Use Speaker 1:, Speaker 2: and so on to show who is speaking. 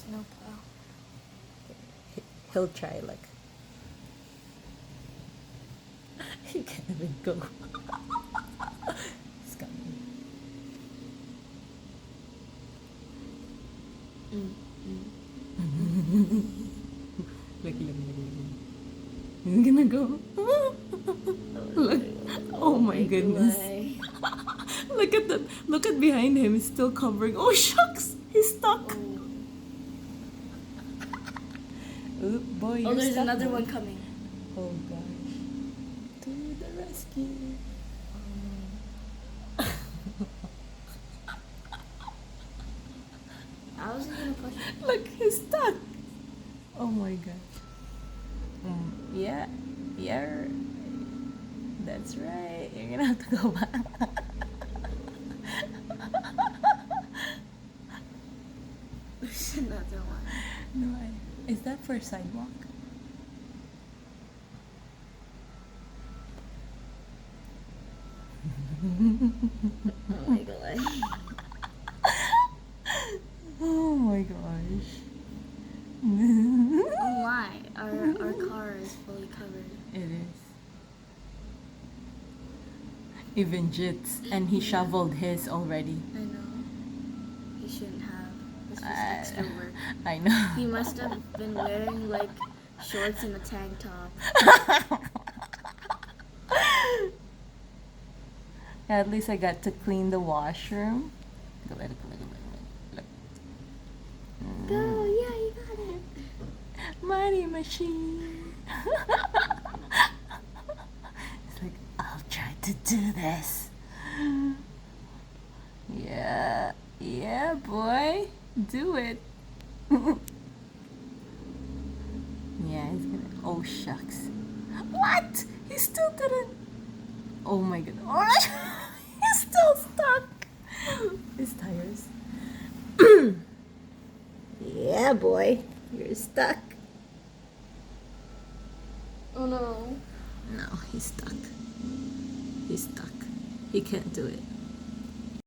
Speaker 1: snowplow.
Speaker 2: He'll try like. He can't even go. He's coming. Look. He's gonna go. Look. Oh my goodness. Look at behind him. It's still covering. Oh shucks. He's stuck. Oh boy,
Speaker 1: Oh,
Speaker 2: you're
Speaker 1: there's
Speaker 2: stuck,
Speaker 1: another
Speaker 2: boy.
Speaker 1: one coming.
Speaker 2: Oh gosh. To the rescue.
Speaker 1: I was gonna push it.
Speaker 2: Look, he's stuck. Oh my god. Yeah. That's right. You're gonna have to go back.
Speaker 1: There's another one.
Speaker 2: No, is that for sidewalk?
Speaker 1: Oh my god.
Speaker 2: Oh my gosh.
Speaker 1: Oh my, our car is fully covered.
Speaker 2: It is. Even Jits, and he shoveled his already.
Speaker 1: I know. He shouldn't have. This was extra work.
Speaker 2: I know.
Speaker 1: He must have been wearing like shorts and a tank top.
Speaker 2: At least I got to clean the washroom. Look.
Speaker 1: Go, yeah, you got it.
Speaker 2: Money machine. It's like, I'll try to do this. Yeah, boy. Do it. Yeah, he's gonna. Oh, shucks. What? He still didn't. Oh my god. Oh, he's still stuck. His tires. Yeah, boy. You're stuck.
Speaker 1: Oh no.
Speaker 2: No, he's stuck. He's stuck. He can't do it.